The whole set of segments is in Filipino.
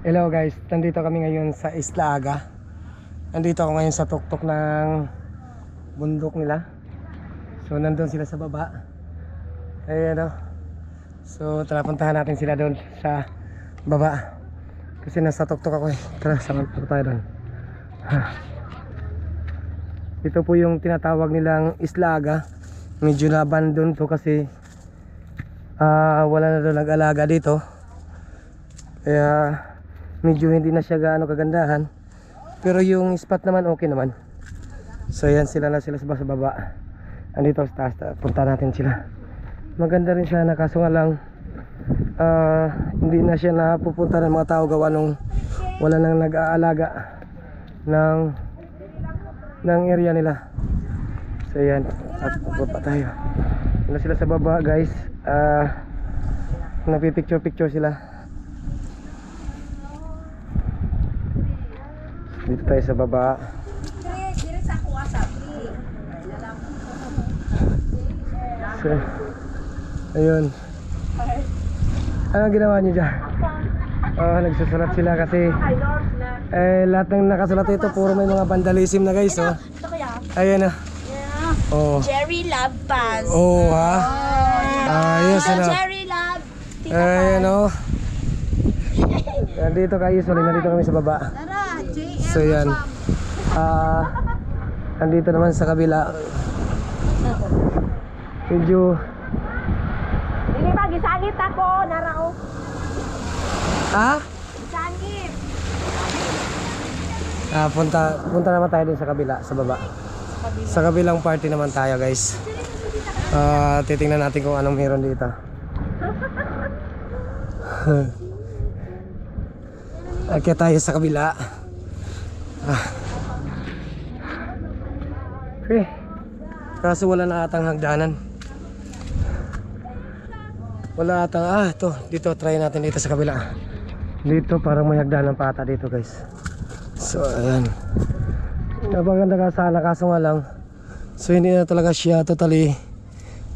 Hello guys, nandito kami ngayon sa Isla Aga. Nandito ako ngayon sa tuktok ng bundok nila. So nandun sila sa baba. Ayan o. So tara, puntahan natin sila doon sa baba. Kasi nasa tuktok ako eh. Tara, sama tayo doon. Ito po yung tinatawag nilang Isla Aga. Medyo na-abandon to kasi wala na doon nag-alaga dito. Kaya medyo hindi na siya gaano kagandahan, pero yung spot naman okay naman. So yan, sila sa baba. Andito sa taas, punta natin sila. Maganda rin sana, kaso nga lang hindi na siya napupunta ng mga tao gawa nung wala nang nag-aalaga ng area nila. So yan, at pupunta tayo. Ano sila sa baba guys, nagpipicture sila. Dito tayo sa baba. So, ayun. Ano ginawa niyo dyan? Nagsusulat sila kasi lahat ng nakasulat ito puro may mga vandalism na guys. Oh. Ayun na. Oh. Jerry Love Pass. Oh ha? Ayos na. Jerry Love. Ayun oh. Nandito kayo, nandito kami sa baba. So yan. Nandito naman sa kabila. Medyo Hindi ba gisangit ako, narao. ha? Gisangit. Punta naman tayo din sa kabila, sa baba. Sa kabilang party naman tayo guys. Titingnan natin kung anong meron dito. Kaya tayo sa kabila. Okay. Kaso wala na atang hagdanan. Wala atang, ito, dito, try natin dito sa kabila. Dito parang may hagdanan pa ata dito guys. So ayan. Napaganda ka sana, kaso nga lang, so hindi na talaga siya totally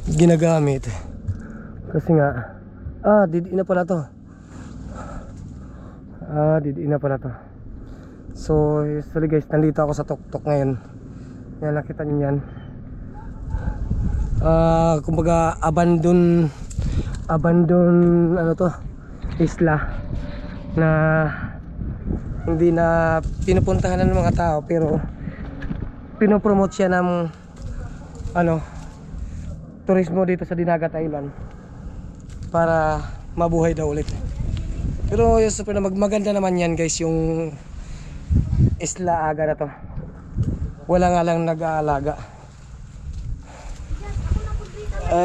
ginagamit. Kasi nga, didiin na pala to. Didiin na pala to. So usually guys, nandito ako sa tuktok ngayon. Yan, nakita nyo yan. Kumbaga abandon ano to, isla na hindi na pinupuntahan ng mga tao, pero pinopromote siya ng turismo dito sa Dinagat Island para mabuhay daw ulit. Pero yung super na maganda naman yan guys, yung Isla Aga na to. Wala nga lang nag-aalaga.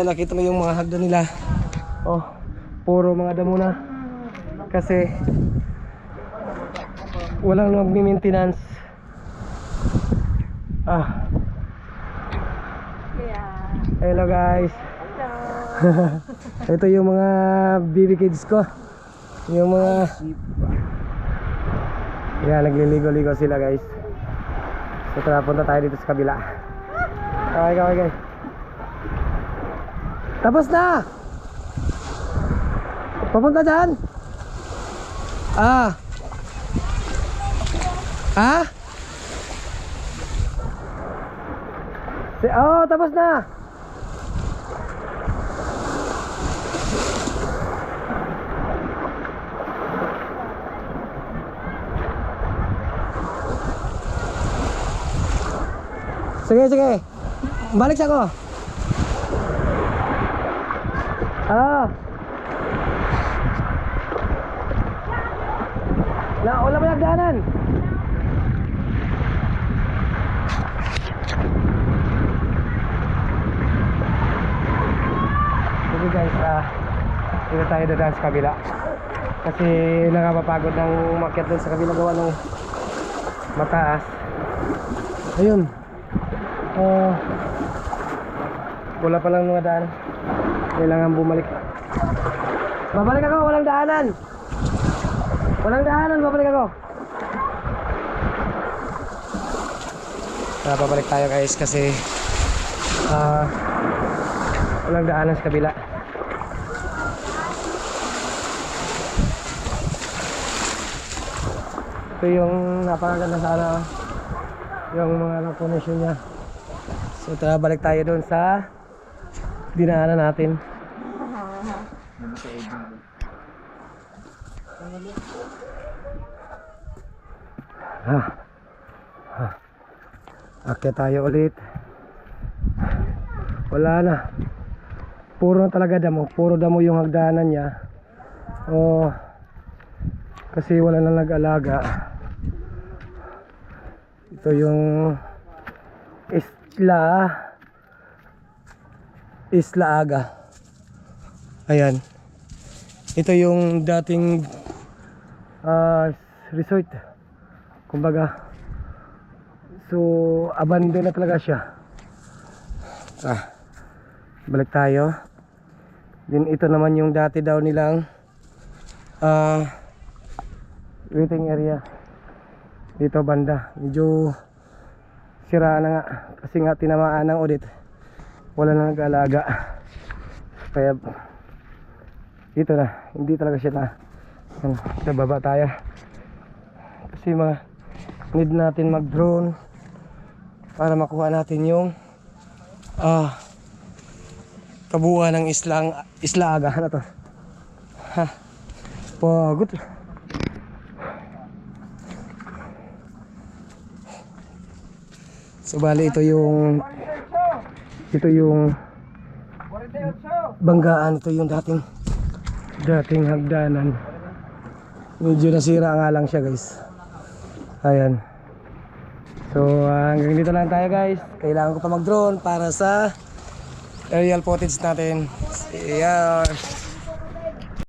Nakita mo yung mga hagdan nila. Oh, puro mga damo na. Kasi walang nagmi-maintenance. Hello guys. Ito yung mga baby kids ko. Yung mga yan, nagliligo-ligo sila guys. So tara, punta tayo dito sa kabila. Okay. Tapos na! Papunta dyan? Tapos na! Sige. Balik siya ko. Wala mo nagdaanan. Sige guys, dito tayo doon sa kabila. Kasi nakapapagod ng umakyat doon sa kabila gawa ng mataas. Ayun. Wala pa lang mga daan. Kailangan bumalik. Babalik ako, walang daanan. Babalik ako. Babalik tayo guys kasi walang daanan sa kabila. Ito yung napakaganda sana yung mga recognition niya. So tara, balik tayo doon sa dinaanan natin. Akyat tayo ulit. Wala na. Puro na talaga damo. Puro damo yung hagdanan niya. Kasi wala na nag-alaga. Ito yung Isla Aga. Ayan. Ito yung dating resort. Kumbaga. So, abandon na talaga siya. Balik tayo. Then ito naman yung dati daw nilang waiting area. Dito banda. Medyo sira na nga. Kasi nga tinamaan ng audit. Wala na nag-alaga. Kaya dito na. Hindi talaga siya na. Nababa tayo. Kasi need natin mag-drone para makuha natin yung kabuuan ng Isla Aga. Ano to? Pagod. So bali ito yung banggaan. Ito yung dating hagdanan. Medyo nasira nga lang siya, guys. Ayan. So hanggang dito lang tayo, guys. Kailangan ko pa mag-drone para sa aerial footage natin. See ya.